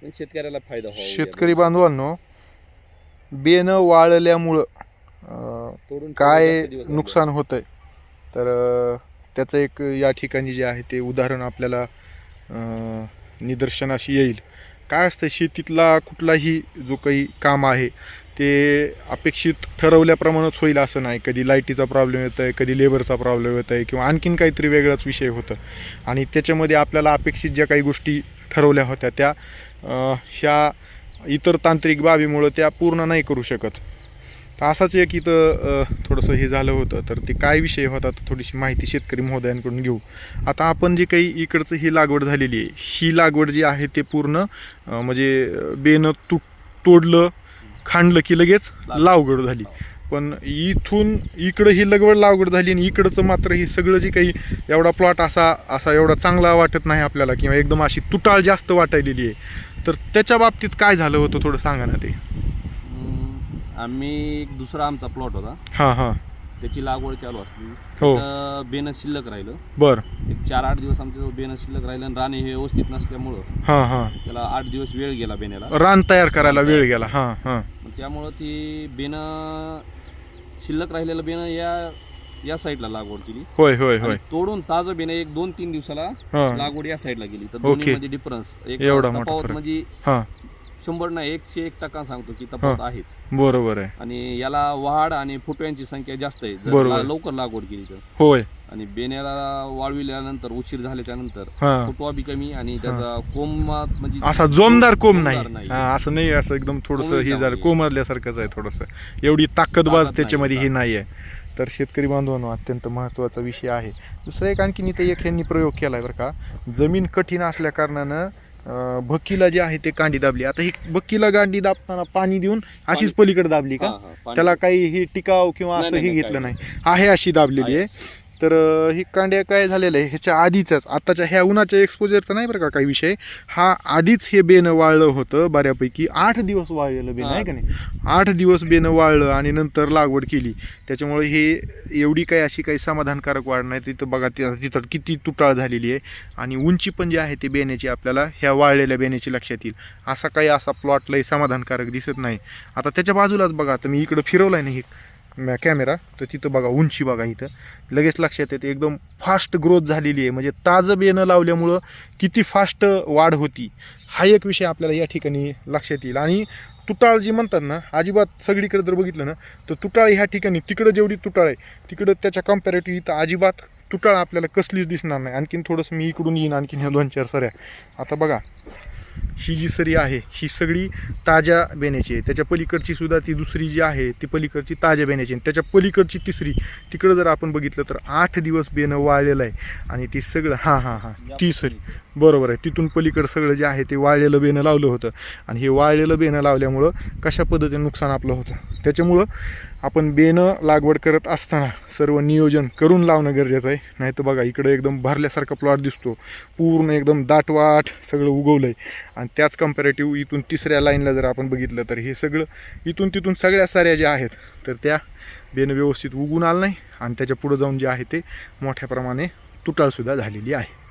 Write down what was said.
शेतकऱ्याला फायदा व्हावा. शेतकरी बांधवांनो, बेनं वाळल्यामुळं काय नुकसान होतंय तर त्याचं एक या ठिकाणी जे आहे ते उदाहरण आपल्याला निदर्शनाशी येईल. काय असतं, शेतीतला कुठलाही जो काही काम आहे ते अपेक्षित ठरवल्याप्रमाणेच होईल असं नाही. कधी लाईटीचा प्रॉब्लेम येतो आहे, कधी लेबरचा प्रॉब्लेम येतो आहे, किंवा आणखीन काहीतरी वेगळाच विषय होतं. आणि त्याच्यामध्ये आपल्याला अपेक्षित ज्या काही गोष्टी ठरवल्या होत्या त्या ह्या इतर तांत्रिक बाबीमुळं त्या पूर्ण नाही करू शकत. तर असाच एक इथं थोडंसं हे झालं होतं. तर ते काय विषय होता तर थोडीशी माहिती शेतकरी महोदयांकडून घेऊ. आता आपण जे काही इकडचं ही लागवड झालेली आहे, ही लागवड जी आहे ते पूर्ण म्हणजे बेनं तोडलं खांडलं की लगेच लागवड झाली. पण इथून इकडं ही लागवड झाली आणि इकडचं मात्र हे सगळं जे काही एवढा प्लॉट असा एवढा चांगला वाटत नाही आपल्याला, किंवा एकदम अशी तुटाळ जास्त वाटायलेली आहे. तर त्याच्या बाबतीत काय झालं होतं थोडं सांगा ना ते. आम्ही एक दुसरा आमचा प्लॉट होता, हां हां, त्याची लागवड चालू असली, हो, बेनं शिल्लक राहिलं. बरं, एक 4-8 दिवस आमचं बेनं शिल्लक राहिलं आणि रान हे व्यवस्थित नसल्यामुळं हां हां, त्याला 8 दिवस वेळ गेला बेण्याला. रान तयार करायला वेळ गेला. हां हां, त्यामुळं ती बेनं शिल्लक राहिलेलं बेनं या साईडला लागवड केली. होय होय होय, तोडून ताजं बेनं 1-2-3 दिवसाला लागवड या साईडला गेली. तर ओके, दोन्हीमध्ये डिफरन्स एक एवढा मोठा तफावत फरक. म्हणजे हां, 100 नाही 101% सांगतो की तफावत आहेच. बरोबर आहे. आणि याला वाढ आणि फुटव्यांची संख्या जास्त आहे बरोबर. जर लवकर लागवड केली तर. होय, आणि बेण्याला वाळविल्यानंतर उशीर झाल्याच्या नंतर हां, फुटवा बी कमी आणि त्याचा कोंब म्हणजे असा जोमदार कोंब जोमदार नाही. हां, असं नाही, असं एकदम थोडंसं हे झालं, कोंबडीचा कोमरल्यासारखंच आहे थोडंसं. एवढी ताकदबाज ताकद त्याच्यामध्ये नाही. ही नाही आहे. तर शेतकरी बांधवांनो, अत्यंत महत्त्वाचा विषय आहे. दुसरं एक आणखीन इथं एक ह्यांनी प्रयोग केला आहे बरं का. जमीन कठीण असल्या कारणानं भक्कीला जे आहे ते कांडी दाबली. आता ही भक्कीला कांडी दाबताना पाणी देऊन अशीच पलीकडे दाबली का? त्याला काही ही टिकाव किंवा असं हे घेतलं नाही, आहे अशी दाबलेली आहे. तर ही कांड्या काय झालेलं आहे ह्याच्या आधीच, आताच्या ह्या उन्हाच्या एक्सपोजरचा नाही बरं का काही विषय, हा आधीच हे बेनं वाळलं होतं बऱ्यापैकी. 8 दिवस वाळलेलं बेनं आहे का नाही, 8 दिवस बेनं वाळलं आणि नंतर लागवड केली. त्याच्यामुळे हे एवढी काही अशी काही समाधानकारक वाढ नाही. तिथं बघा तिथं किती तुटाळ झालेली आहे आणि उंची पण जी आहे ती बेण्याची आपल्याला ह्या वाळलेल्या बेण्याची लक्षात येईल. असा प्लॉट लई समाधानकारक दिसत नाही. आता त्याच्या बाजूलाच बघा, तर मी इकडं फिरवलं आहे नाही कॅमेरा, तर तिथं बघा उंची बघा, इथं लगेच लक्षात येते एकदम फास्ट ग्रोथ झालेली आहे. म्हणजे ताजं बेनं लावल्यामुळं किती फास्ट वाढ होती हा एक विषय आपल्याला या ठिकाणी लक्षात येईल. आणि तुटाळ जी म्हणतात ना, अजिबात सगळीकडे जर बघितलं ना तर तुटाळ ह्या ठिकाणी तिकडं जेवढी तुटाळ आहे तिकडं त्याच्या कम्पॅरेटिव्ह इथं अजिबात तुटाळ आपल्याला कसलीच दिसणार नाही. आणखीन थोडंसं मी इकडून येईन, आणखीन ह्या 2-4 सऱ्या. आता बघा, ही जी सरी आहे ही सगळी ताज्या बेण्याची आहे. त्याच्या पलीकडची सुद्धा ती दुसरी जी आहे ती पलीकडची ताज्या बेण्याची आहे. त्याच्या पलीकडची तिसरी तिकडं जर आपण बघितलं तर 8 दिवस बेनं वाळलेलं आहे. आणि ती सगळं हां ती सरी बरोबर आहे, तिथून पलीकडं सगळं जे आहे ते वाळलेलं बेनं लावलं होतं. आणि हे वाळलेलं बेनं लावल्यामुळं कशा पद्धतीने नुकसान आपलं होतं. त्याच्यामुळं आपण बेनं लागवड करत असताना सर्व नियोजन करून लावणं गरजेचं आहे. नाही तर बघा इकडं एकदम भरल्यासारखा प्लॉट दिसतो, पूर्ण एकदम दाटवाट सगळं उगवलं आहे. आणि त्याच कम्पॅरेटिव्ह इथून तिसऱ्या लाईनला जर आपण बघितलं तर हे सगळं इथून तिथून सगळ्या साऱ्या ज्या आहेत तर त्या बेनं व्यवस्थित उगून आलं नाही. आणि त्याच्या पुढं जाऊन जे आहे ते मोठ्या प्रमाणे तुटाळसुद्धा झालेली आहे.